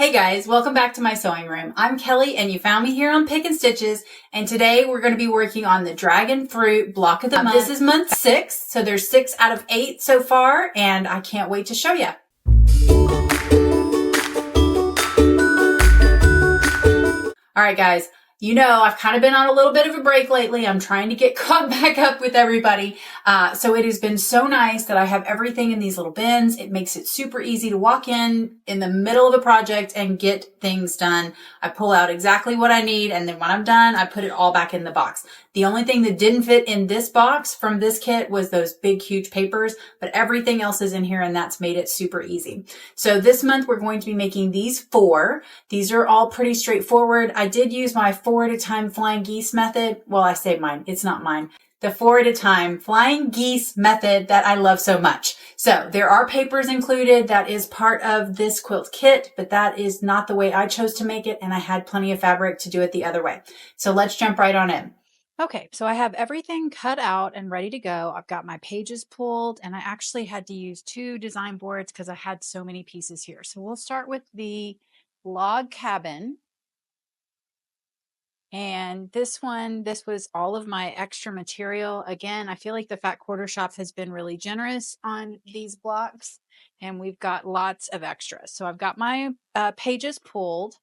Hey guys, welcome back to my sewing room. I'm Kelly and you found me here on Pick and Stitches, and today we're going to be working on the dragon fruit block of the month. This is month 6, so there's 6 out of 8 so far, and I can't wait to show you. Alright guys, you know I've kind of been on a little bit of a break lately. I'm trying to get caught back up with everybody. So it has been so nice that I have everything in these little bins. It makes it super easy to walk in the middle of a project and get things done. I pull out exactly what I need, and then when I'm done, I put it all back in the box. The only thing that didn't fit in this box from this kit was those big, huge papers, but everything else is in here, and that's made it super easy. So this month, we're going to be making these 4. These are all pretty straightforward. I did use my 4 at a time flying geese method. Well, I say mine. It's not mine. The 4 at a time flying geese method that I love so much. So there are papers included. That is part of this quilt kit, but that is not the way I chose to make it, and I had plenty of fabric to do it the other way. So let's jump right on in. Okay, so I have everything cut out and ready to go. I've got my pages pulled, and I actually had to use 2 design boards because I had so many pieces here. So we'll start with the log cabin. And this was all of my extra material. Again, I feel like the Fat Quarter Shop has been really generous on these blocks, and we've got lots of extras. So I've got my pages pulled,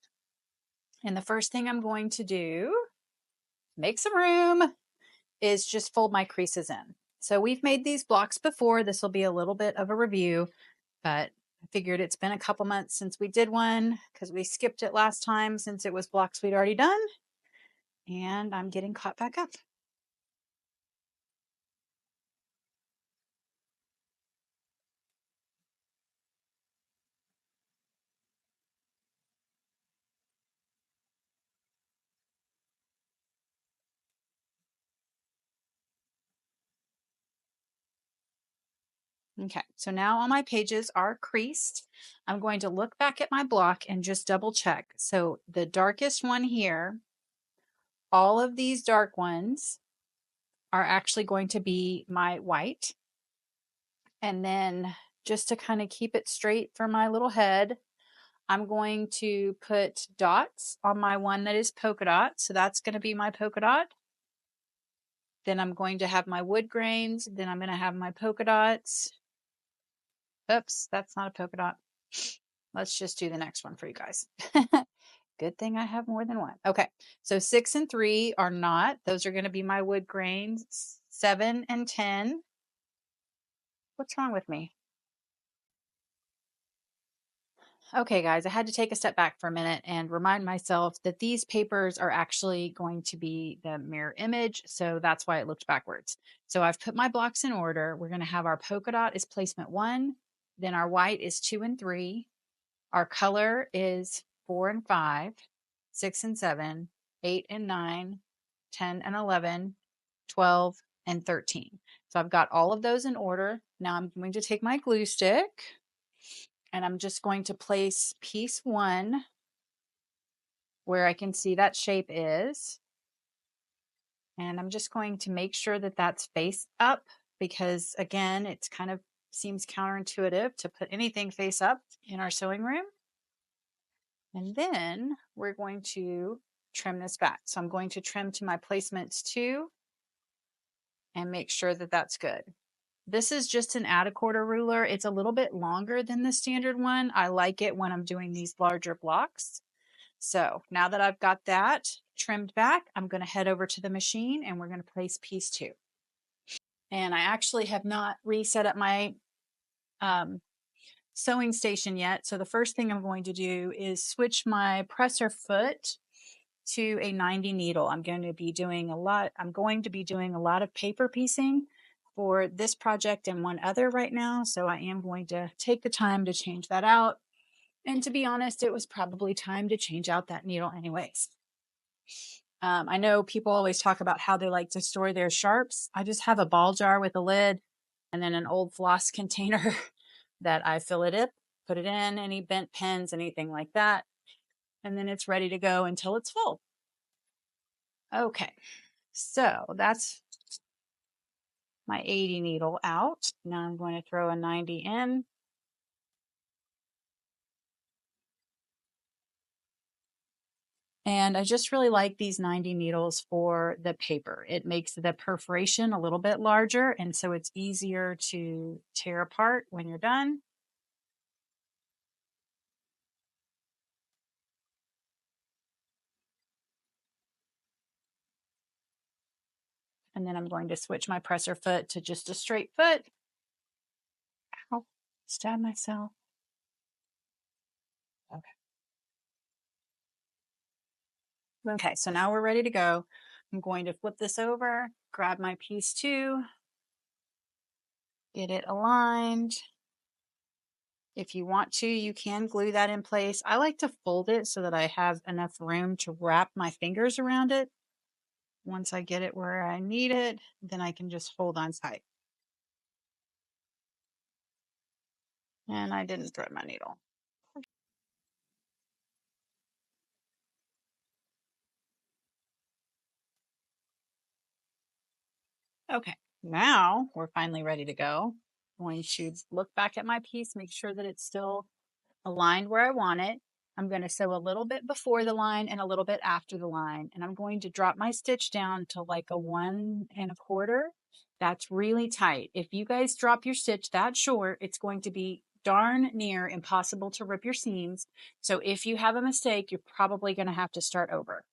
and the first thing I'm going to do, make some room, is just fold my creases in. So we've made these blocks before. This will be a little bit of a review, but I figured it's been a couple months since we did one because we skipped it last time since it was blocks we'd already done. And I'm getting caught back up. Okay, so now all my pages are creased. I'm going to look back at my block and just double check. So the darkest one here, all of these dark ones are actually going to be my white. And then just to kind of keep it straight for my little head, I'm going to put dots on my one that is polka dot. So that's going to be my polka dot. Then I'm going to have my wood grains. Then I'm going to have my polka dots. Oops, that's not a polka dot. Let's just do the next one for you guys. Good thing I have more than one. Okay, so 6 and 3 are not. Those are going to be my wood grains. 7 and 10. What's wrong with me? Okay, guys, I had to take a step back for a minute and remind myself that these papers are actually going to be the mirror image. So that's why it looked backwards. So I've put my blocks in order. We're going to have our polka dot is placement 1. Then our white is 2 and 3. Our color is 4 and 5, 6 and 7, 8 and 9, 10 and 11, 12 and 13. So I've got all of those in order. Now I'm going to take my glue stick and I'm just going to place piece 1 where I can see that shape is. And I'm just going to make sure that that's face up because, again, it's kind of seems counterintuitive to put anything face up in our sewing room. And then we're going to trim this back. So I'm going to trim to my placements 2 and make sure that that's good. This is just an add a quarter ruler. It's a little bit longer than the standard one. I like it when I'm doing these larger blocks. So now that I've got that trimmed back, I'm going to head over to the machine and we're going to place piece 2. And I actually have not reset up my sewing station yet. So the first thing I'm going to do is switch my presser foot to a 90 needle. I'm going to be doing a lot of paper piecing for this project and one other right now. So I am going to take the time to change that out. And to be honest, it was probably time to change out that needle anyways. I know people always talk about how they like to store their sharps. I just have a ball jar with a lid and then an old floss container that I fill it up, put it in, any bent pens, anything like that. And then it's ready to go until it's full. Okay, so that's my 80 needle out. Now I'm going to throw a 90 in. And I just really like these 90 needles for the paper. It makes the perforation a little bit larger, and so it's easier to tear apart when you're done. And then I'm going to switch my presser foot to just a straight foot. Ow, stab myself. Okay. Okay, so now we're ready to go. I'm going to flip this over, grab my piece 2, get it aligned. If you want to, you can glue that in place. I like to fold it so that I have enough room to wrap my fingers around it. Once I get it where I need it, then I can just hold on tight. And I didn't thread my needle. Okay, now we're finally ready to go. I'm going to look back at my piece, make sure that it's still aligned where I want it. I'm going to sew a little bit before the line and a little bit after the line. And I'm going to drop my stitch down to like a 1¼ That's really tight. If you guys drop your stitch that short, it's going to be darn near impossible to rip your seams. So if you have a mistake, you're probably going to have to start over.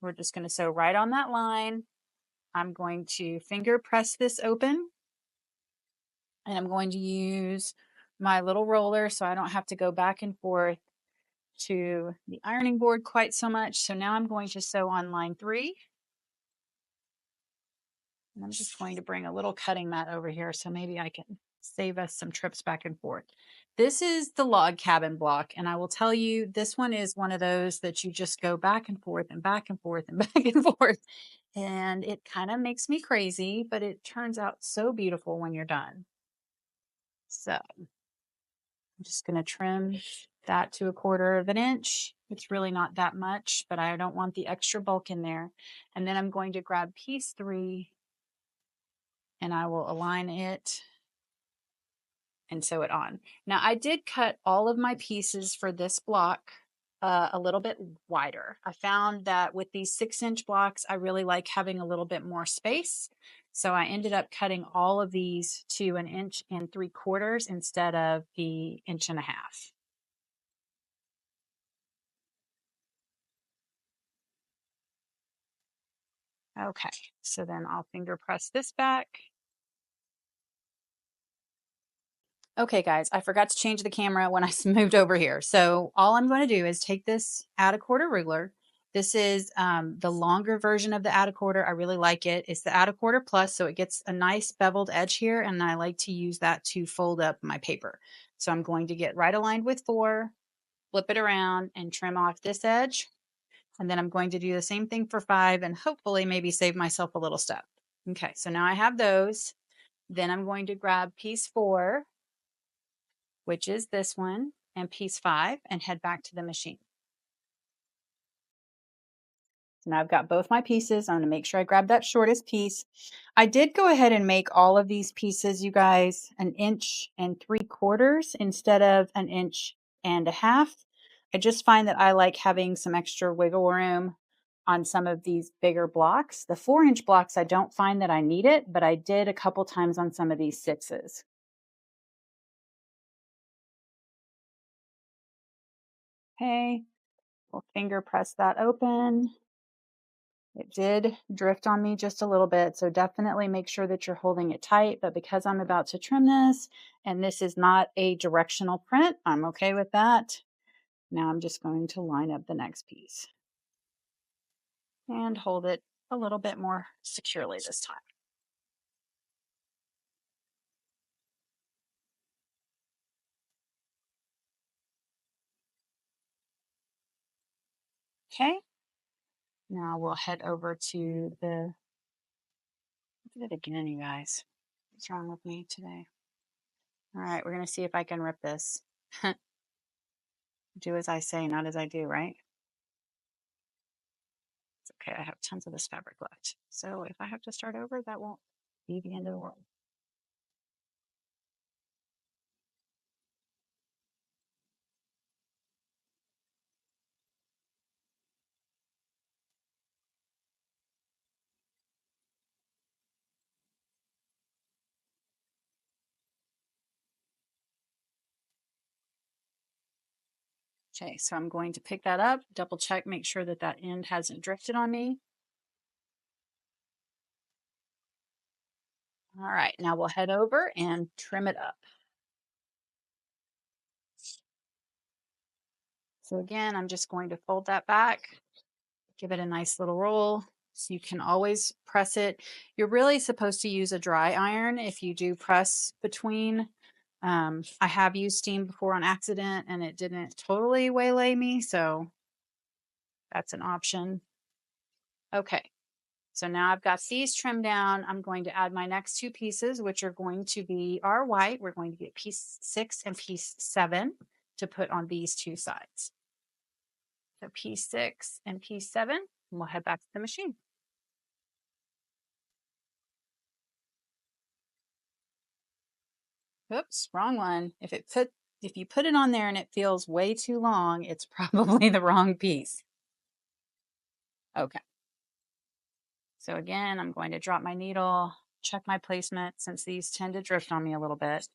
We're just going to sew right on that line. I'm going to finger press this open, and I'm going to use my little roller so I don't have to go back and forth to the ironing board quite so much. So now I'm going to sew on line 3. And I'm just going to bring a little cutting mat over here so maybe I can save us some trips back and forth. This is the log cabin block, and I will tell you, this one is one of those that you just go back and forth and back and forth and back and forth. And it kind of makes me crazy, but it turns out so beautiful when you're done. So I'm just going to trim that to 1/4 inch. It's really not that much, but I don't want the extra bulk in there. And then I'm going to grab piece 3 and I will align it and sew it on. Now I did cut all of my pieces for this block a little bit wider. I found that with these 6-inch blocks, I really like having a little bit more space. So I ended up cutting all of these to 1 3/4 instead of the 1.5 inches. Okay, so then I'll finger press this back. Okay, guys, I forgot to change the camera when I moved over here. So all I'm going to do is take this add 1/4 ruler. This is the longer version of the add 1/4. I really like it. It's the add 1/4 plus, so it gets a nice beveled edge here, and I like to use that to fold up my paper. So I'm going to get right aligned with 4, flip it around, and trim off this edge. And then I'm going to do the same thing for 5 and hopefully maybe save myself a little step. Okay, so now I have those. Then I'm going to grab piece 4, which is this one, and piece 5, and head back to the machine. So now I've got both my pieces. I'm going to make sure I grab that shortest piece. I did go ahead and make all of these pieces, you guys, 1 3/4 instead of 1.5 inches. I just find that I like having some extra wiggle room on some of these bigger blocks. The 4-inch blocks, I don't find that I need it, but I did a couple times on some of these 6s. Okay, we'll finger press that open. It did drift on me just a little bit, so definitely make sure that you're holding it tight. But because I'm about to trim this, and this is not a directional print, I'm okay with that. Now I'm just going to line up the next piece and hold it a little bit more securely this time. Okay, now we'll head over to the, look at it again, you guys. What's wrong with me today? All right, we're going to see if I can rip this. Do as I say, not as I do, right? It's okay, I have tons of this fabric left. So if I have to start over, that won't be the end of the world. Okay, so I'm going to pick that up, double check, make sure that that end hasn't drifted on me. All right, now we'll head over and trim it up. So again, I'm just going to fold that back, give it a nice little roll. So you can always press it. You're really supposed to use a dry iron if you do press between. I have used steam before on accident and it didn't totally waylay me, so that's an option. Okay, so now I've got these trimmed down. I'm going to add my next two pieces, which are going to be our white. We're going to get piece 6 and piece 7 to put on these two sides. So piece 6 and piece 7, and we'll head back to the machine. Oops, wrong one. If you put it on there and it feels way too long, it's probably the wrong piece. Okay. So again, I'm going to drop my needle, check my placement since these tend to drift on me a little bit.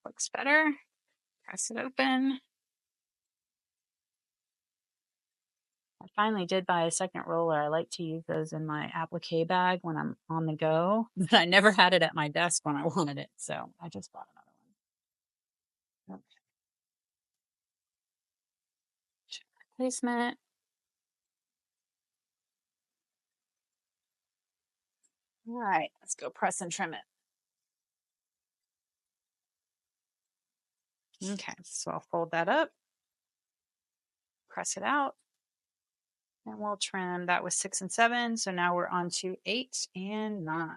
Looks better. Press it open. I finally did buy a second roller. I like to use those in my applique bag when I'm on the go, but I never had it at my desk when I wanted it. So I just bought another one. Okay. Check my placement. All right, let's go press and trim it. Okay, so I'll fold that up, press it out, and we'll trim. That was 6 and 7. So now we're on to 8 and 9.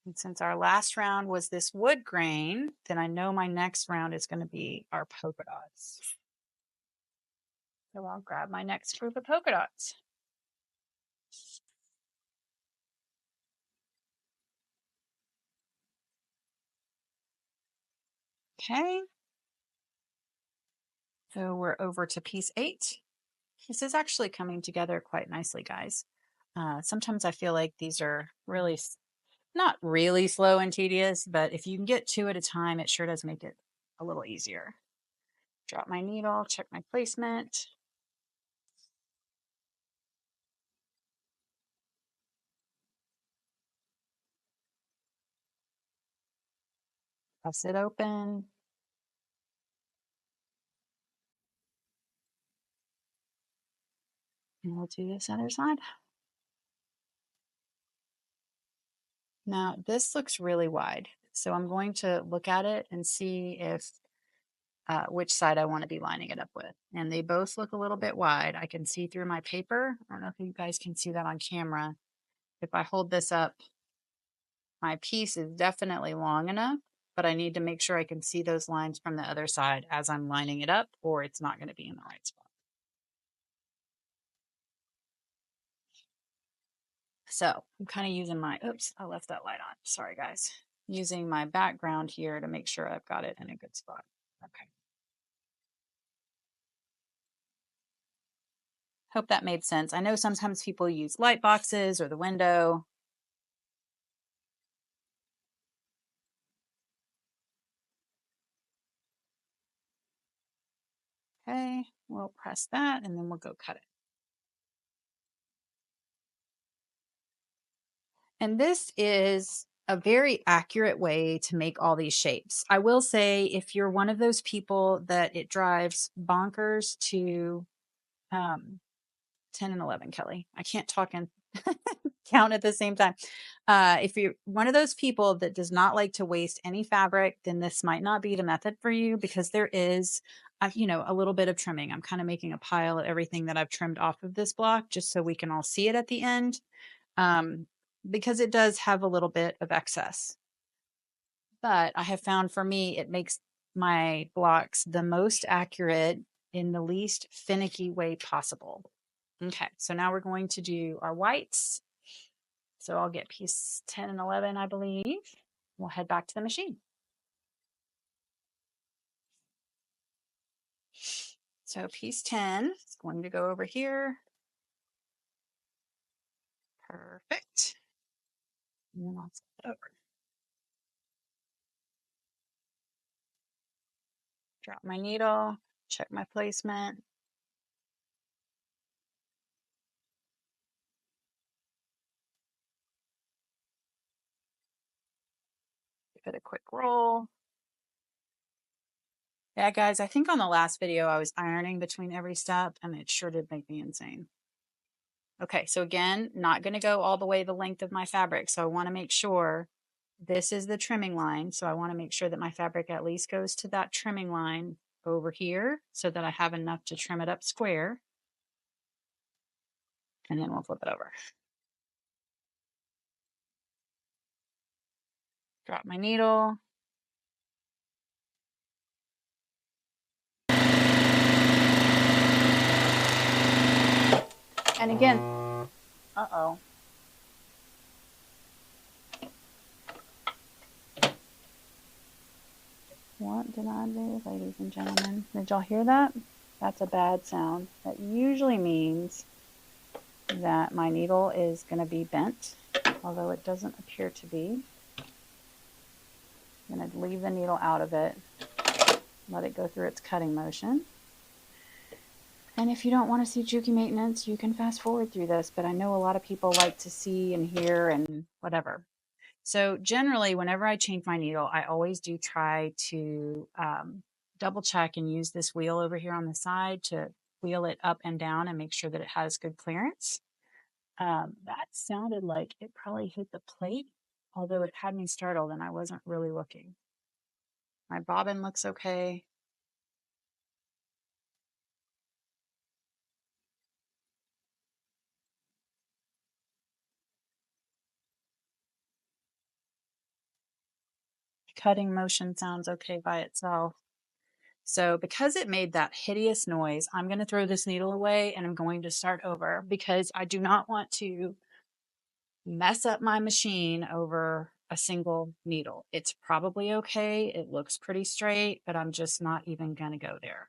And since our last round was this wood grain, then I know my next round is going to be our polka dots. So I'll grab my next group of polka dots. Okay. So we're over to piece 8. This is actually coming together quite nicely, guys. Sometimes I feel like these are really not really slow and tedious, but if you can get 2 at a time, it sure does make it a little easier. Drop my needle, check my placement. Press it open. And we'll do this other side. Now, this looks really wide. So I'm going to look at it and see if which side I want to be lining it up with. And they both look a little bit wide. I can see through my paper. I don't know if you guys can see that on camera. If I hold this up, my piece is definitely long enough, but I need to make sure I can see those lines from the other side as I'm lining it up, or it's not going to be in the right spot. So I'm kind of using my, oops, I left that light on. Sorry, guys. Using my background here to make sure I've got it in a good spot. Okay. Hope that made sense. I know sometimes people use light boxes or the window. Okay, we'll press that and then we'll go cut it. And this is a very accurate way to make all these shapes. I will say, if you're one of those people that it drives bonkers to 10 and 11, Kelly, I can't talk and count at the same time. If you're one of those people that does not like to waste any fabric, then this might not be the method for you, because there is, a little bit of trimming. I'm kind of making a pile of everything that I've trimmed off of this block just so we can all see it at the end. Because it does have a little bit of excess. But I have found for me, it makes my blocks the most accurate in the least finicky way possible. Okay, so now we're going to do our whites. So I'll get piece 10 and 11, I believe. We'll head back to the machine. So piece 10 is going to go over here. Perfect. And then I'll flip it over. Drop my needle, check my placement. Give it a quick roll. Yeah, guys, I think on the last video I was ironing between every step and it sure did make me insane. Okay, so again, not going to go all the way the length of my fabric. So I want to make sure this is the trimming line. So I want to make sure that my fabric at least goes to that trimming line over here so that I have enough to trim it up square. And then we'll flip it over. Drop my needle. And again, uh-oh. What did I do, ladies and gentlemen? Did y'all hear that? That's a bad sound. That usually means that my needle is going to be bent, although it doesn't appear to be. I'm going to leave the needle out of it, let it go through its cutting motion. And if you don't want to see jukey maintenance, you can fast forward through this, but I know a lot of people like to see and hear and whatever. So generally, whenever I change my needle, I always do try to double check and use this wheel over here on the side to wheel it up and down and make sure that it has good clearance. That sounded like it probably hit the plate, although it had me startled and I wasn't really looking. My bobbin looks okay. Cutting motion sounds okay by itself. So because it made that hideous noise, I'm going to throw this needle away and I'm going to start over because I do not want to mess up my machine over a single needle. It's probably okay. It looks pretty straight, but I'm just not even going to go there.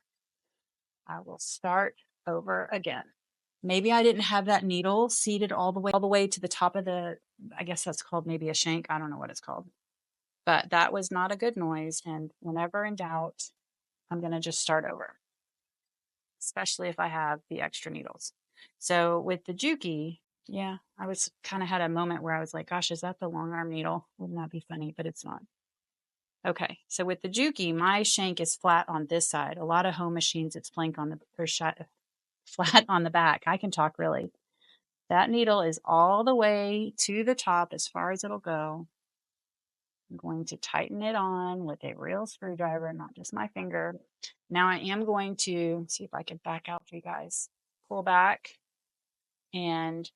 I will start over again. Maybe I didn't have that needle seated all the way to the top of the, I guess that's called maybe a shank. I don't know what it's called, but that was not a good noise. And whenever in doubt, I'm going to just start over, especially if I have the extra needles. So with the Juki, yeah, I was kind of had a moment where I was like, gosh, is that the long arm needle? Wouldn't that be funny? But it's not. Okay, so with the Juki, my shank is flat on this side. A lot of home machines, it's flat on the back. I can talk really. That needle is all the way to the top as far as it'll go. I'm going to tighten it on with a real screwdriver, not just my finger. Now I am going to see if I can back out for you guys. Pull back and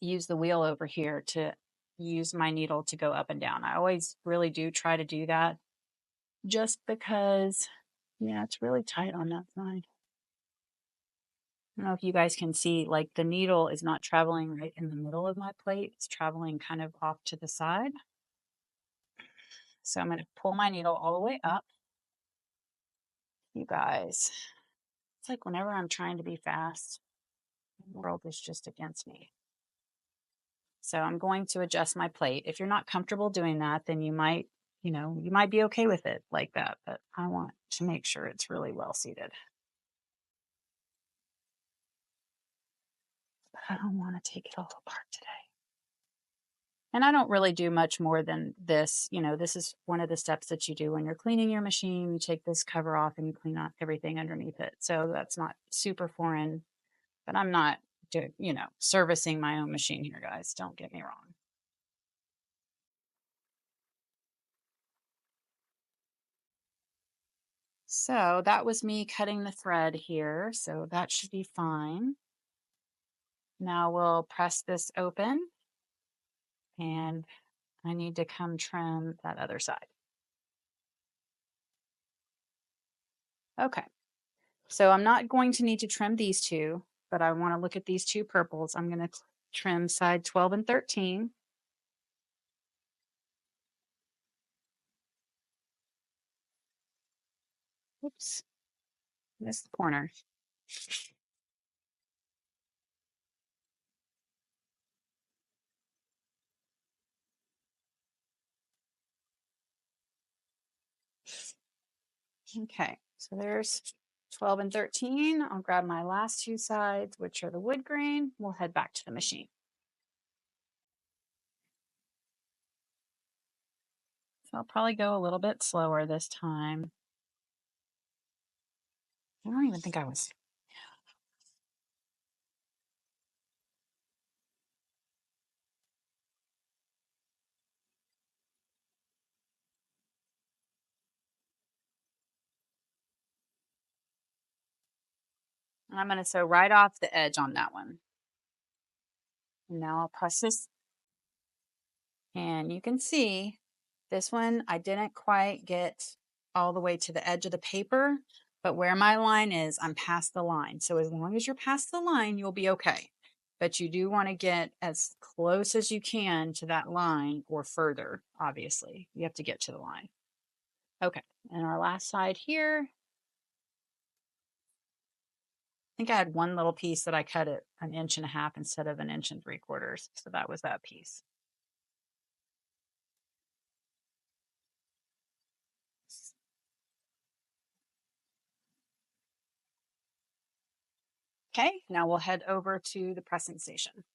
use the wheel over here to use my needle to go up and down. I always really do try to do that just because, yeah, it's really tight on that side. I don't know if you guys can see, like the needle is not traveling right in the middle of my plate. It's traveling kind of off to the side. So I'm going to pull my needle all the way up. You guys, it's like whenever I'm trying to be fast, the world is just against me. So I'm going to adjust my plate. If you're not comfortable doing that, then you might be okay with it like that. But I want to make sure it's really well seated. But I don't want to take it all apart today. And I don't really do much more than this. This is one of the steps that you do when you're cleaning your machine. You take this cover off and you clean out everything underneath it. So that's not super foreign, but I'm not, servicing my own machine here, guys. Don't get me wrong. So that was me cutting the thread here. So that should be fine. Now we'll press this open and I need to come trim that other side. Okay. So I'm not going to need to trim these two, but I want to look at these two purples. I'm going to trim side 12 and 13. Oops. this corner. Okay, so there's 12 and 13. I'll grab my last two sides, which are the wood grain. We'll head back to the machine. So I'll probably go a little bit slower this time. I don't even think I was. I'm going to sew right off the edge on that one. And now I'll press this. And you can see this one, I didn't quite get all the way to the edge of the paper, but where my line is, I'm past the line. So as long as you're past the line, you'll be okay. But you do want to get as close as you can to that line or further, obviously. You have to get to the line. Okay, and our last side here, I think I had one little piece that I cut at 1.5 inches instead of 1 3/4 inches. So that was that piece. Okay, now we'll head over to the pressing station.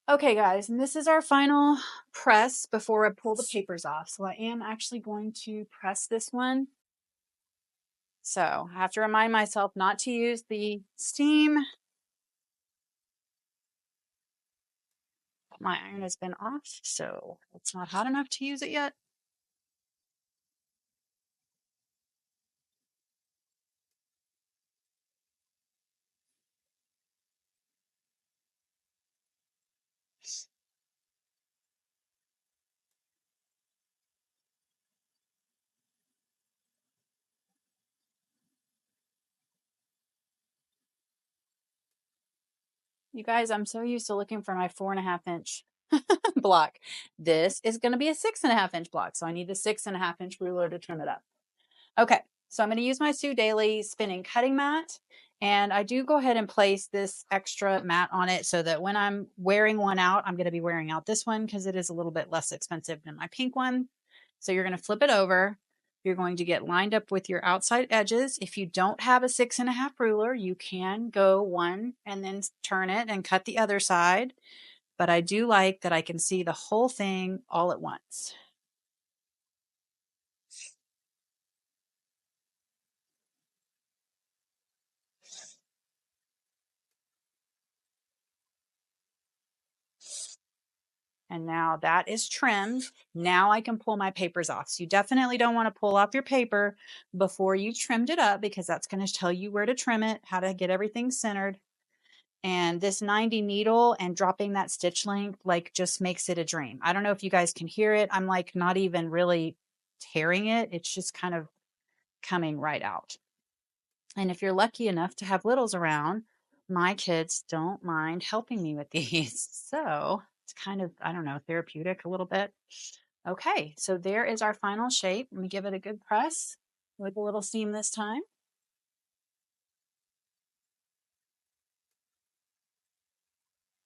Okay, guys, and this is our final press before I pull the papers off. So I am actually going to press this one. So I have to remind myself not to use the steam. My iron has been off, so it's not hot enough to use it yet. You guys, I'm so used to looking for my 4.5-inch block. This is going to be a 6.5-inch block, so I need the 6.5-inch ruler to trim it up. Okay, so I'm going to use my Sue Daily spinning cutting mat, and I do go ahead and place this extra mat on it so that when I'm wearing one out, I'm going to be wearing out this one because it is a little bit less expensive than my pink one. So you're going to flip it over. You're going to get lined up with your outside edges. If you don't have a 6.5 ruler, you can go one and then turn it and cut the other side. But I do like that I can see the whole thing all at once. And now that is trimmed. Now I can pull my papers off. So you definitely don't want to pull off your paper before you trimmed it up because that's going to tell you where to trim it, how to get everything centered. And this 90 needle and dropping that stitch length like just makes it a dream. I don't know if you guys can hear it. I'm like not even really tearing it. It's just kind of coming right out. And if you're lucky enough to have littles around, my kids don't mind helping me with these. So it's kind of, I don't know, therapeutic a little bit. Okay, so there is our final shape. Let me give it a good press with a little steam this time.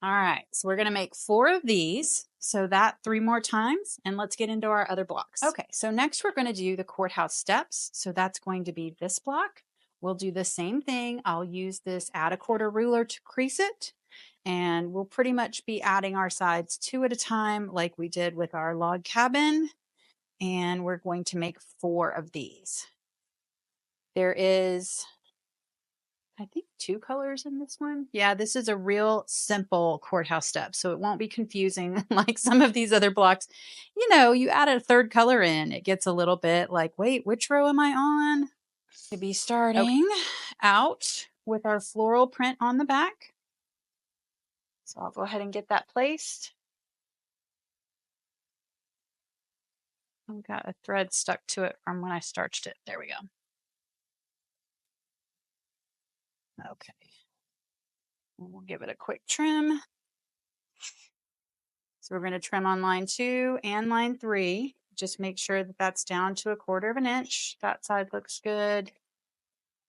All right, so we're gonna make 4 of these. So that 3 more times, and let's get into our other blocks. Okay, so next we're gonna do the courthouse steps. So that's going to be this block. We'll do the same thing. I'll use this add a quarter ruler to crease it. And we'll pretty much be adding our sides 2 at a time like we did with our log cabin. And we're going to make 4 of these. There is, I think, 2 colors in this one. Yeah, this is a real simple courthouse step, so it won't be confusing like some of these other blocks. You know, you add a 3rd color in, it gets a little bit like, wait, which row am I on? To be starting out with our floral print on the back. So I'll go ahead and get that placed. I've got a thread stuck to it from when I starched it. There we go. Okay. And we'll give it a quick trim. So we're going to trim on line 2 and line 3. just make sure that that's down to 1/4 of an inch. That side looks good.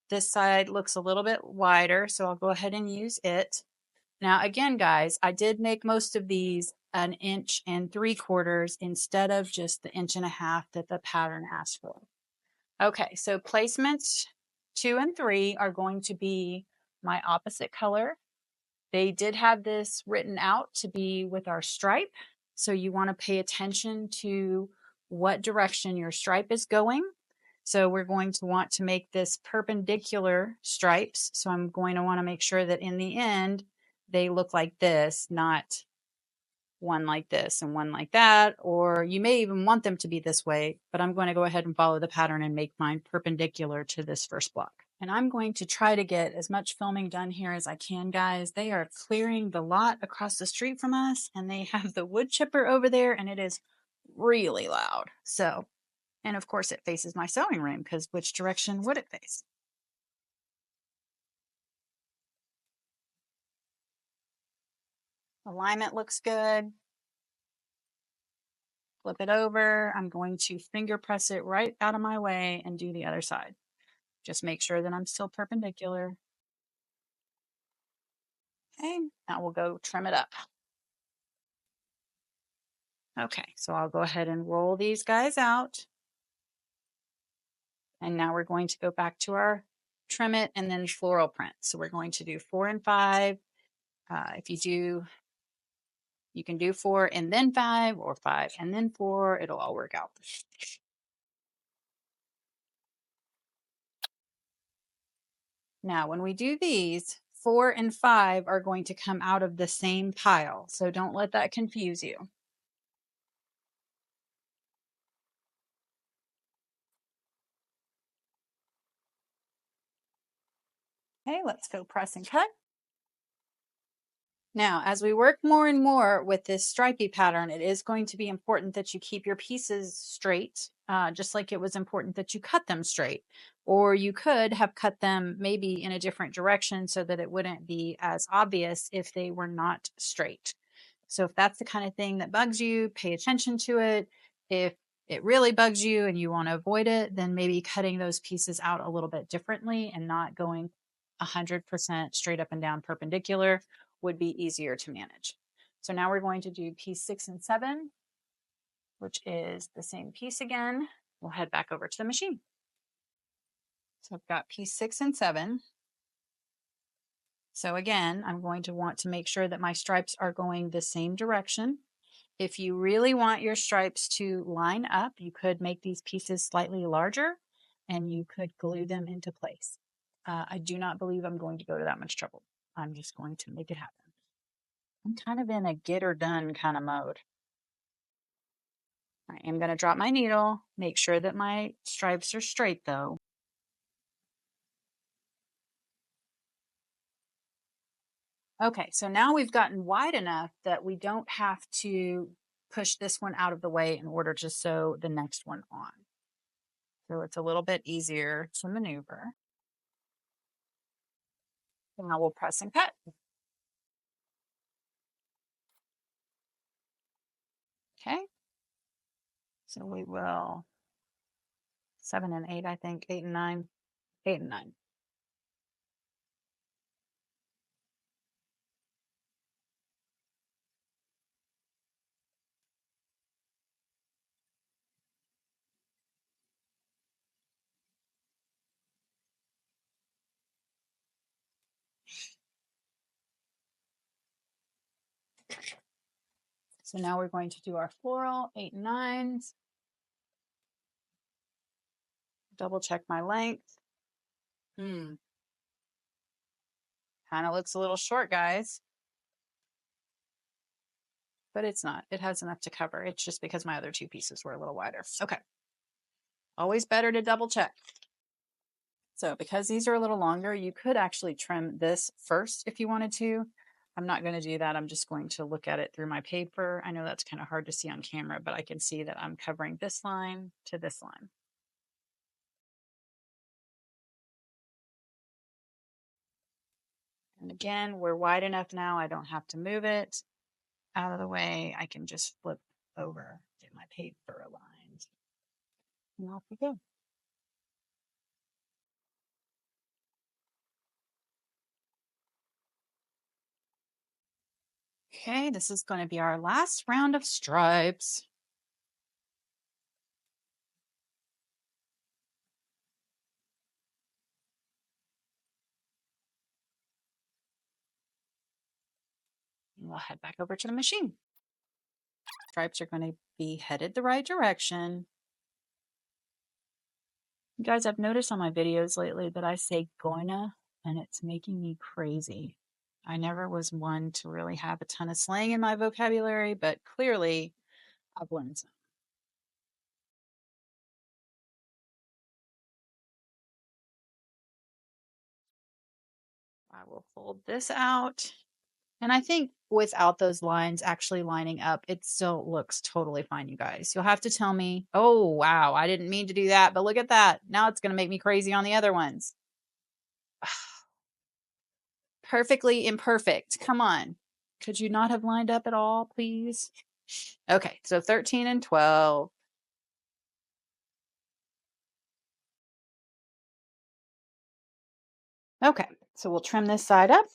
This side looks a little bit wider, so I'll go ahead and use it. Now, again, guys, I did make most of these 1 3/4 instead of just the 1.5 inches that the pattern asked for. Okay, so placements 2 and 3 are going to be my opposite color. They did have this written out to be with our stripe. So you want to pay attention to what direction your stripe is going. So we're going to want to make this perpendicular stripes. So I'm going to want to make sure that in the end, they look like this, not one like this and one like that, or you may even want them to be this way, but I'm going to go ahead and follow the pattern and make mine perpendicular to this first block. And I'm going to try to get as much filming done here as I can, guys. They are clearing the lot across the street from us, and they have the wood chipper over there, and it is really loud. So, and of course it faces my sewing room, because which direction would it face? Alignment looks good. Flip it over. I'm going to finger press it right out of my way and do the other side. Just make sure that I'm still perpendicular. Okay, now we'll go trim it up. Okay, so I'll go ahead and roll these guys out. And now we're going to go back to our trim it and then floral print. So we're going to do 4 and 5. If you do, you can do 4 and then 5, or 5 and then 4. It'll all work out. Now, when we do these, 4 and 5 are going to come out of the same pile. So don't let that confuse you. Okay, let's go press and cut. Now, as we work more and more with this stripy pattern, it is going to be important that you keep your pieces straight, just like it was important that you cut them straight. Or you could have cut them maybe in a different direction so that it wouldn't be as obvious if they were not straight. So if that's the kind of thing that bugs you, pay attention to it. If it really bugs you and you want to avoid it, then maybe cutting those pieces out a little bit differently and not going 100% straight up and down perpendicular would be easier to manage. So now we're going to do piece 6 and 7, which is the same piece again. We'll head back over to the machine. So I've got piece 6 and 7. So again, I'm going to want to make sure that my stripes are going the same direction. If you really want your stripes to line up, you could make these pieces slightly larger and you could glue them into place. I do not believe I'm going to go to that much trouble. I'm just going to make it happen. I'm kind of in a get her done kind of mode. I am going to drop my needle, make sure that my stripes are straight though. Okay, so now we've gotten wide enough that we don't have to push this one out of the way in order to sew the next one on. So it's a little bit easier to maneuver. And now we'll press and cut. Okay. So we will 7 and 8, I think, 8 and 9, 8 and 9. So now we're going to do our floral 8 and 9s. Double check my length. Kind of looks a little short, guys. But it's not. It has enough to cover. It's just because my other 2 pieces were a little wider. Okay. Always better to double check. So because these are a little longer, you could actually trim this first if you wanted to. I'm not going to do that. I'm just going to look at it through my paper. I know that's kind of hard to see on camera, but I can see that I'm covering this line to this line. And again, we're wide enough now. I don't have to move it out of the way. I can just flip over, get my paper aligned. we go. Okay, this is going to be our last round of stripes. And we'll head back over to the machine. Stripes are going to be headed the right direction. You guys, I've noticed on my videos lately that I say "gonna" and it's making me crazy. I never was one to really have a ton of slang in my vocabulary, but clearly I've learned some. I will fold this out. And I think without those lines actually lining up, it still looks totally fine, you guys. You'll have to tell me, oh, wow, I didn't mean to do that, but look at that. Now it's going to make me crazy on the other ones. Perfectly imperfect. Come on. Could you not have lined up at all, please? Okay, so 13 and 12. Okay, so we'll trim this side up.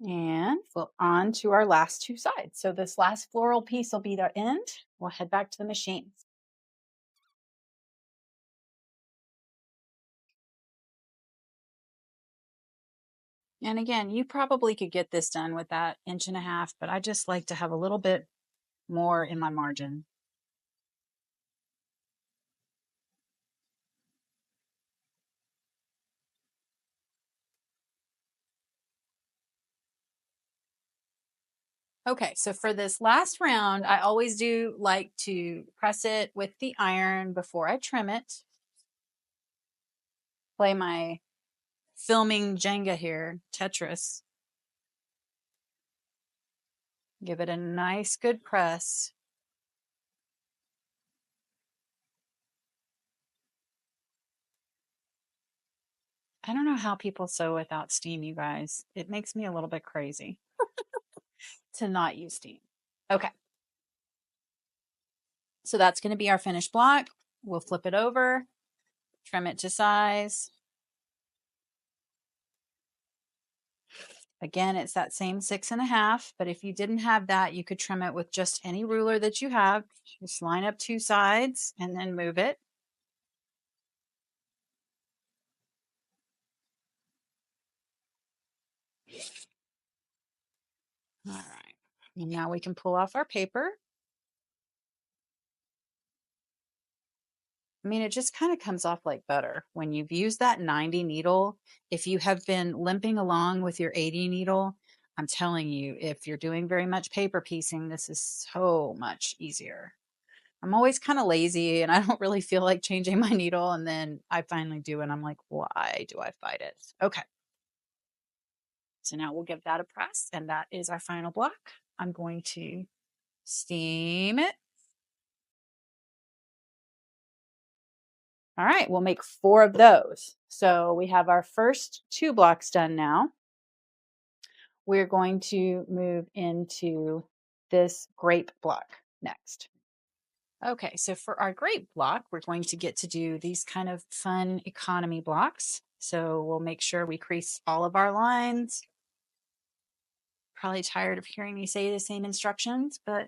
And we'll on to our last two sides. So this last floral piece will be the end. We'll head back to the machine. And again, you probably could get this done with that 1.5 inches, but I just like to have a little bit more in my margin. Okay, so for this last round, I always do like to press it with the iron before I trim it. Play my filming Jenga here, Tetris. Give it a nice good press. I don't know how people sew without steam, you guys. It makes me a little bit crazy to not use steam. Okay. So that's going to be our finished block. We'll flip it over, trim it to size. Again, it's that same 6.5, but if you didn't have that, you could trim it with just any ruler that you have. Just line up two sides and then move it. All right. And now we can pull off our paper. I mean, it just kind of comes off like butter. When you've used that 90 needle, if you have been limping along with your 80 needle, I'm telling you, if you're doing very much paper piecing, this is so much easier. I'm always kind of lazy and I don't really feel like changing my needle. And then I finally do, and I'm like, why do I fight it? Okay. So now we'll give that a press, and that is our final block. I'm going to steam it. All right, we'll make 4 of those. So we have our first 2 blocks done now. We're going to move into this grape block next. Okay, so for our grape block, we're going to get to do these kind of fun economy blocks. So we'll make sure we crease all of our lines. Probably tired of hearing me say the same instructions, but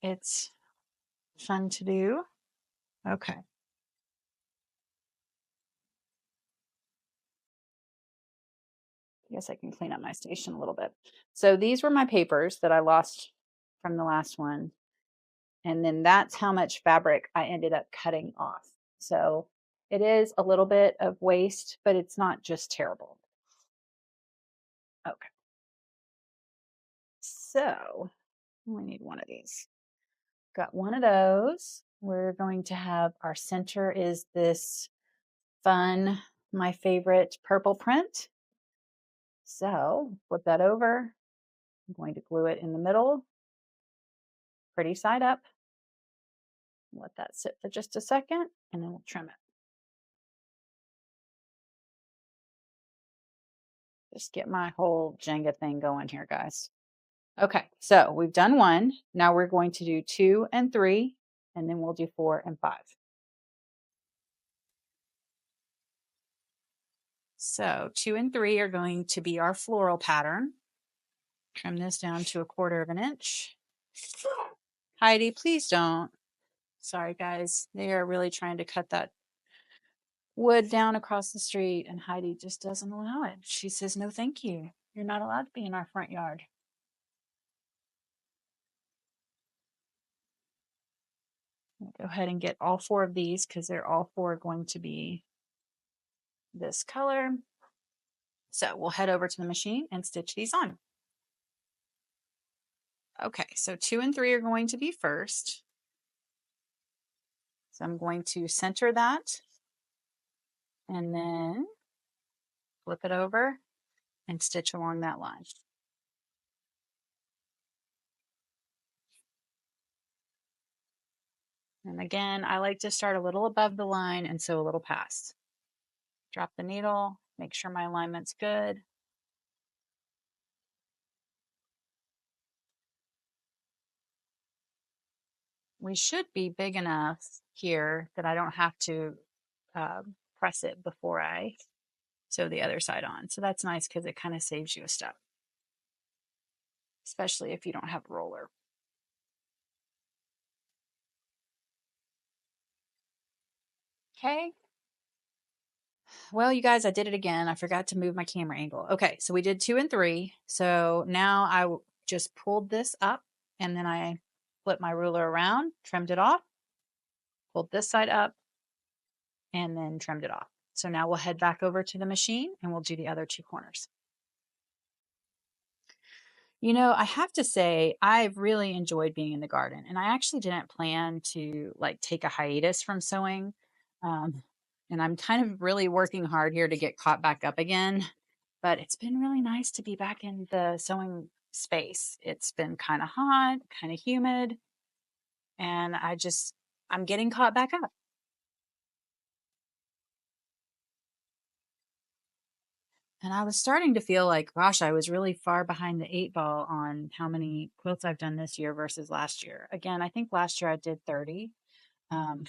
it's fun to do. Okay. I guess I can clean up my station a little bit. So these were my papers that I lost from the last one. And then that's how much fabric I ended up cutting off. So it is a little bit of waste, but it's not just terrible. Okay. So we need one of these. Got one of those. We're going to have our center is this fun, my favorite purple print. So flip that over. I'm going to glue it in the middle, pretty side up. Let that sit for just a second, and then we'll trim it. Just get my whole Jenga thing going here, guys. Okay, so we've done 1. Now we're going to do 2 and 3, and then we'll do 4 and 5. So 2 and 3 are going to be our floral pattern. Trim this down to 1/4 of an inch. Heidi, please don't. Sorry, guys. They are really trying to cut that wood down across the street, and Heidi just doesn't allow it. She says, no, thank you. You're not allowed to be in our front yard. I'll go ahead and get all 4 of these because they're all 4 going to be this color. So we'll head over to the machine and stitch these on. Okay, so 2 and 3 are going to be first. So I'm going to center that and then flip it over and stitch along that line. And again, I like to start a little above the line and sew a little past. Drop the needle, make sure my alignment's good. We should be big enough here that I don't have to press it before I sew the other side on. So that's nice because it kind of saves you a step, especially if you don't have a roller. Okay. Well, you guys, I did it again. I forgot to move my camera angle. Okay, so we did 2 and 3. So now I just pulled this up and then I flipped my ruler around, trimmed it off, pulled this side up, and then trimmed it off. So now we'll head back over to the machine and we'll do the other 2 corners. You know, I have to say, I've really enjoyed being in the garden, and I actually didn't plan to like take a hiatus from sewing. Um, and I'm kind of really working hard here to get caught back up again, but it's been really nice to be back in the sewing space. It's been kind of hot, kind of humid, and I'm getting caught back up. And I was starting to feel like, gosh, I was really far behind the 8 ball on how many quilts I've done this year versus last year. Again, I think last year I did 30, um,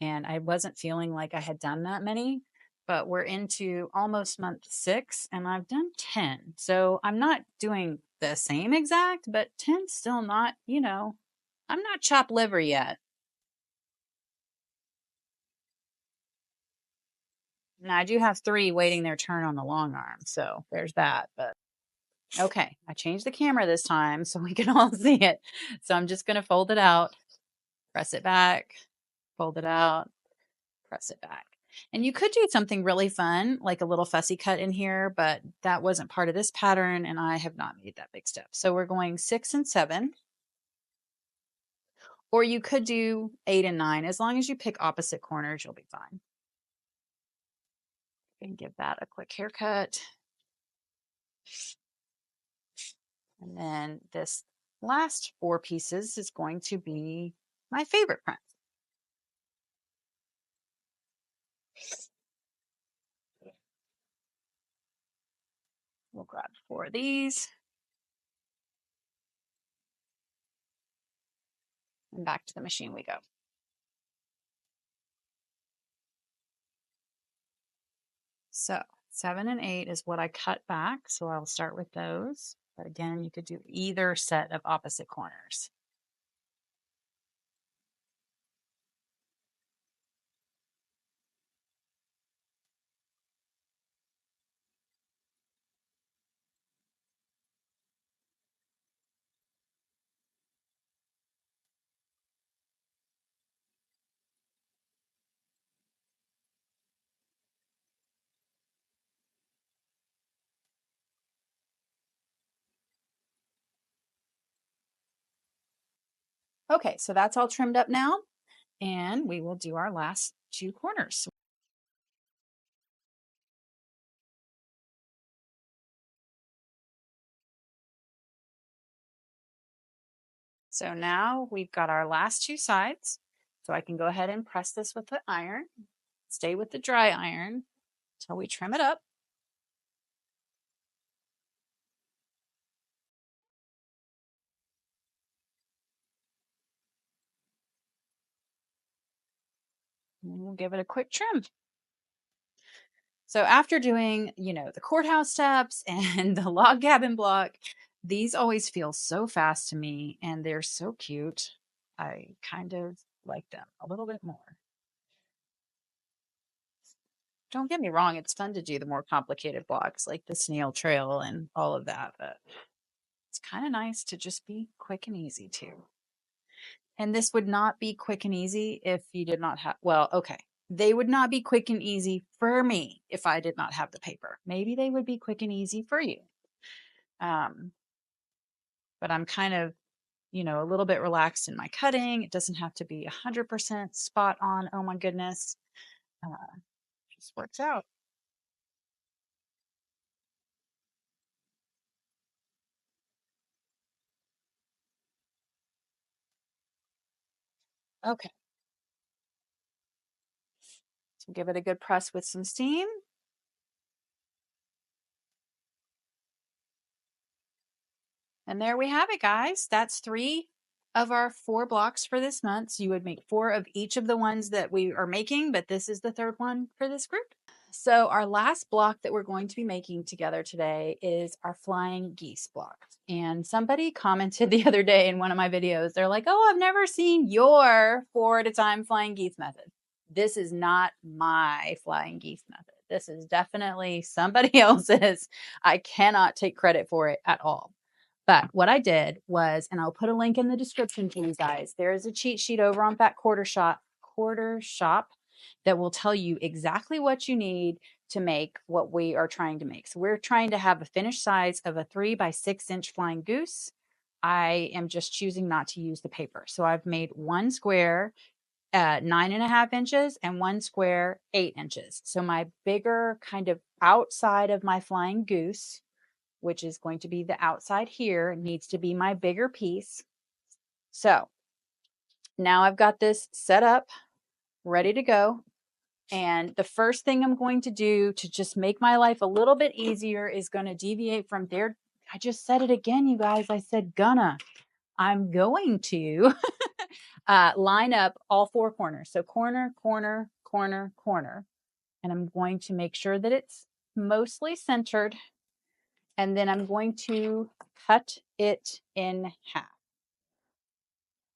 and I wasn't feeling like I had done that many, but we're into almost month 6 and I've done 10. So I'm not doing the same exact, but 10's still not, I'm not chopped liver yet. Now I do have 3 waiting their turn on the long arm. So there's that, but okay, I changed the camera this time so we can all see it. So I'm just going to fold it out, press it back, fold it out, press it back. And you could do something really fun, like a little fussy cut in here, but that wasn't part of this pattern and I have not made that big step. So we're going 6 and 7, or you could do 8 and 9. As long as you pick opposite corners, you'll be fine. And give that a quick haircut. And then this last 4 pieces is going to be my favorite print. We'll grab 4 of these. And back to the machine we go. So 7 and 8 is what I cut back. So I'll start with those. But again, you could do either set of opposite corners. Okay, so that's all trimmed up now. And we will do our last 2 corners. So now we've got our last 2 sides. So I can go ahead and press this with the iron. Stay with the dry iron until we trim it up. And we'll give it a quick trim. So after doing, the courthouse steps and the log cabin block, these always feel so fast to me and they're so cute. I kind of like them a little bit more. Don't get me wrong, it's fun to do the more complicated blocks like the snail trail and all of that, but it's kind of nice to just be quick and easy too. And this would not be quick and easy if you did not have, well, okay. They would not be quick and easy for me if I did not have the paper. Maybe they would be quick and easy for you. But I'm kind of, a little bit relaxed in my cutting. It doesn't have to be 100% spot on. Oh my goodness. Just works out. Okay. So give it a good press with some steam. And there we have it, guys. That's 3 of our 4 blocks for this month. So you would make 4 of each of the ones that we are making, but this is the 3rd one for this group. So our last block that we're going to be making together today is our flying geese block. And somebody commented the other day in one of my videos, they're like, oh, I've never seen your 4 at a time flying geese method. This is not my flying geese method. This is definitely somebody else's. I cannot take credit for it at all. But what I did was, and I'll put a link in the description for you guys, there is a cheat sheet over on Fat Quarter Shop that will tell you exactly what you need to make what we are trying to make. So we're trying to have a finished size of a 3 by 6 inch flying goose. I am just choosing not to use the paper. So I've made 1 square 9.5 inches and 1 square 8 inches. So my bigger kind of outside of my flying goose, which is going to be the outside here, needs to be my bigger piece. So now I've got this set up, ready to go. And the first thing I'm going to do to just make my life a little bit easier is going to deviate from there. I just said it again, you guys. I said I'm going to line up all 4 corners. So corner, corner, corner, corner. And I'm going to make sure that it's mostly centered. And then I'm going to cut it in half.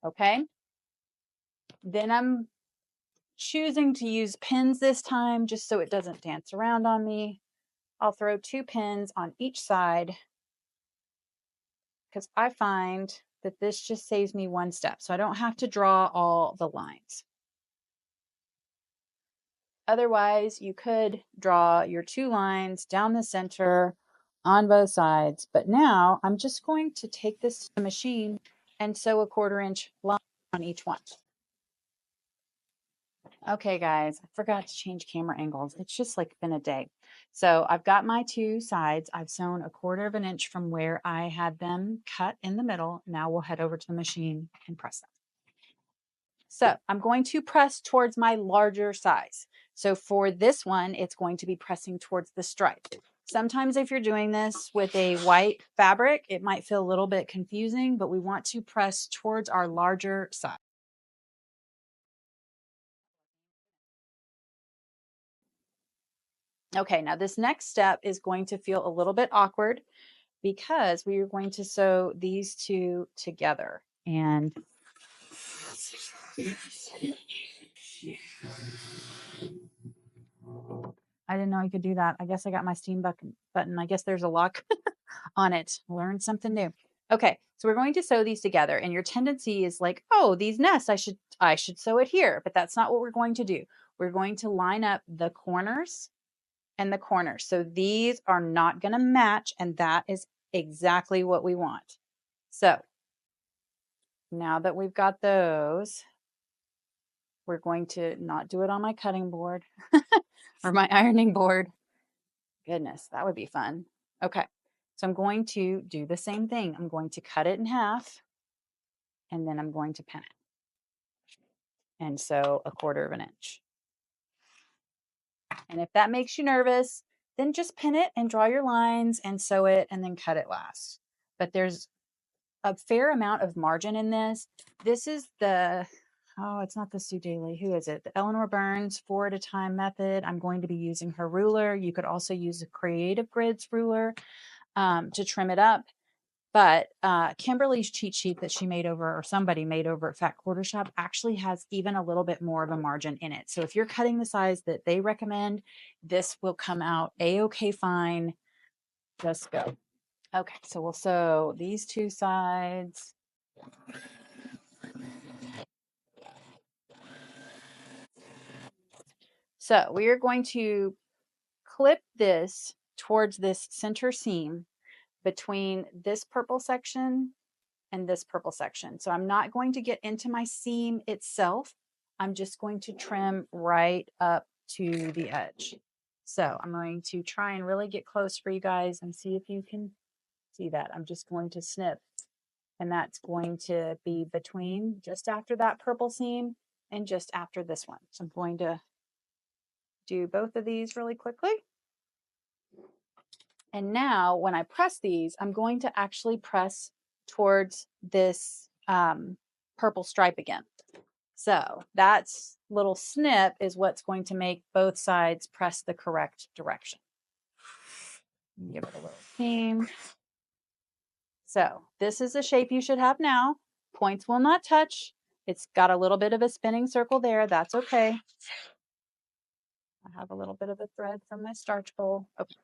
Okay. Then I'm choosing to use pins this time just so it doesn't dance around on me. I'll throw 2 pins on each side because I find that this just saves me 1 step. So I don't have to draw all the lines. Otherwise, you could draw your 2 lines down the center on both sides. But now I'm just going to take this to the machine and sew a 1/4 inch line on each one. Okay, guys, I forgot to change camera angles. It's just like been a day. So I've got my 2 sides. I've sewn a 1/4 inch from where I had them cut in the middle. Now we'll head over to the machine and press them. So I'm going to press towards my larger size. So for this one, it's going to be pressing towards the stripe. Sometimes if you're doing this with a white fabric, it might feel a little bit confusing, but we want to press towards our larger size. Okay, now this next step is going to feel a little bit awkward because we are going to sew these 2 together. And I didn't know you could do that. I guess I got my Steam button. I guess there's a lock on it. Learn something new. Okay, so we're going to sew these together, and your tendency is like, oh, these nests, I should sew it here, but that's not what we're going to do. We're going to line up the corners and the corners. So these are not going to match, and that is exactly what we want. So now that we've got those, we're going to not do it on my cutting board or my ironing board. Goodness, that would be fun. Okay, so I'm going to do the same thing. I'm going to cut it in half, and then I'm going to pin it. And sew a 1/4 inch. And if that makes you nervous, then just pin it and draw your lines and sew it and then cut it last. But there's a fair amount of margin in this. This is the, Oh, it's not the Sue Daly. Who is it? The Eleanor Burns 4 at a time method. I'm going to be using her ruler. You could also use a Creative Grids ruler to trim it up. But Kimberly's cheat sheet that she made over, or somebody made over at Fat Quarter Shop, actually has even a little bit more of a margin in it. So if you're cutting the size that they recommend, this will come out a-okay fine. Just go. Okay, so we'll sew these two sides. So we are going to clip this towards this center seam between this purple section and this purple section. So I'm not going to get into my seam itself. I'm just going to trim right up to the edge. So I'm going to try and really get close for you guys and see if you can see that. I'm just going to snip, and that's going to be between just after that purple seam and just after this one. So I'm going to do both of these really quickly. And now when I press these, I'm going to actually press towards this purple stripe again. So that's little snip is what's going to make both sides press the correct direction. Give it a little seam. So this is the shape you should have now. Points will not touch. It's got a little bit of a spinning circle there. That's okay. I have a little bit of a thread from my starch bowl. Okay.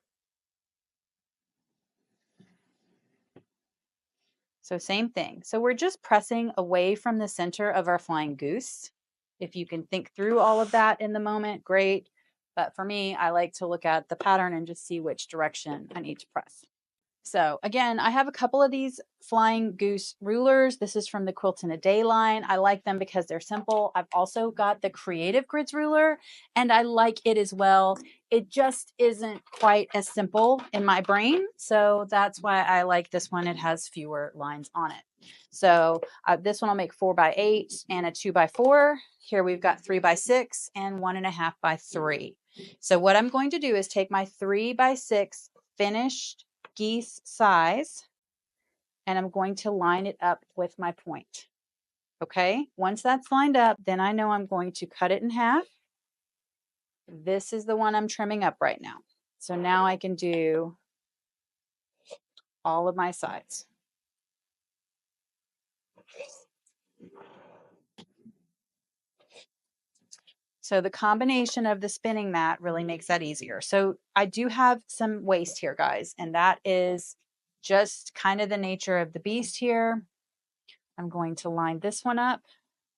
So same thing. So we're just pressing away from the center of our flying goose. If you can think through all of that in the moment, great. But for me, I like to look at the pattern and just see which direction I need to press. So again, I have a couple of these flying goose rulers. This is from the Quilt in a Day line. I like them because they're simple. I've also got the Creative Grids ruler, and I like it as well. It just isn't quite as simple in my brain. So that's why I like this one. It has fewer lines on it. So this one I'll make 4x8 and a 2x4. Here we've got 3x6 and 1.5x3. So what I'm going to do is take my 3x6 finished geese size, and I'm going to line it up with my point. Okay, once that's lined up, then I know I'm going to cut it in half. This is the one I'm trimming up right now. So now I can do all of my sides. So the combination of the spinning mat really makes that easier. So I do have some waste here, guys, and that is just kind of the nature of the beast here. I'm going to line this one up.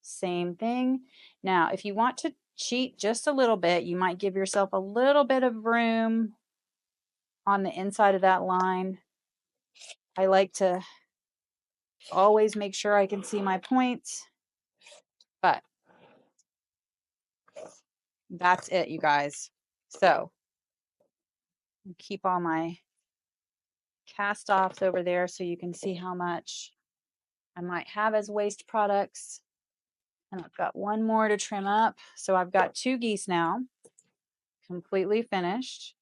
Same thing. Now, if you want to cheat just a little bit, you might give yourself a little bit of room on the inside of that line. I like to always make sure I can see my points, but that's it, you guys. So keep all my cast offs over there so you can see how much I might have as waste products. And I've got one more to trim up. So I've got 2 geese now, completely finished.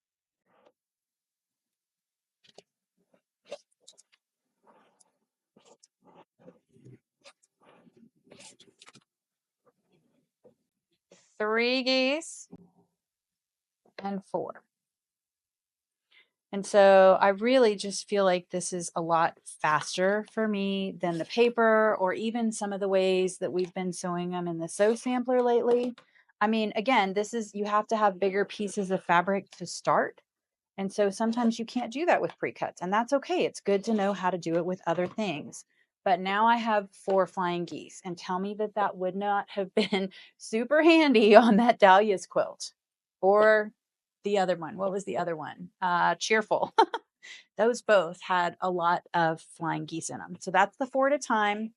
Three geese and 4. And so I really just feel like this is a lot faster for me than the paper, or even some of the ways that we've been sewing them in the sew sampler lately. I mean, again, you have to have bigger pieces of fabric to start. And so sometimes you can't do that with pre-cuts, and that's okay. It's good to know how to do it with other things. But now I have 4 flying geese, and tell me that that would not have been super handy on that Dahlia's quilt, or the other one. What was the other one? Cheerful. Those both had a lot of flying geese in them. So that's the 4 at a time.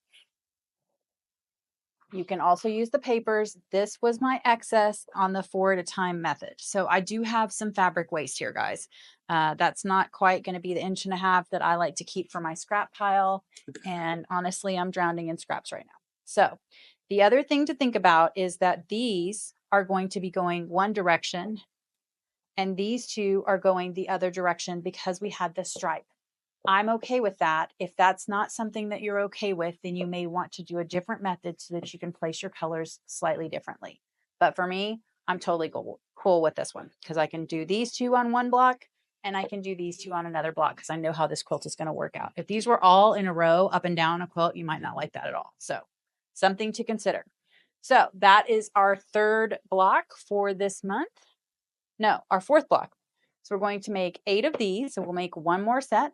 You can also use the papers. This was my excess on the 4 at a time method. So I do have some fabric waste here, guys. That's not quite going to be the 1.5 inches that I like to keep for my scrap pile. And honestly, I'm drowning in scraps right now. So the other thing to think about is that these are going to be going one direction, and these 2 are going the other direction because we had this stripe. I'm okay with that. If that's not something that you're okay with, then you may want to do a different method so that you can place your colors slightly differently. But for me, I'm totally cool with this one because I can do these two on one block and I can do these two on another block because I know how this quilt is going to work out. If these were all in a row up and down a quilt, you might not like that at all. So something to consider. So that is our third block for this month. No, our fourth block. So we're going to make 8 of these. So we'll make one more set.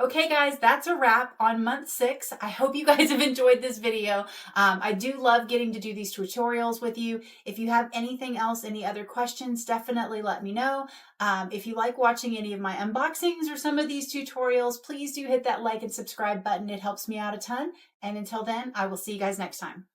Okay guys, that's a wrap on month 6. I hope you guys have enjoyed this video. I do love getting to do these tutorials with you. If you have anything else, any other questions, definitely let me know. If you like watching any of my unboxings or some of these tutorials, please do hit that like and subscribe button. It helps me out a ton. And until then, I will see you guys next time.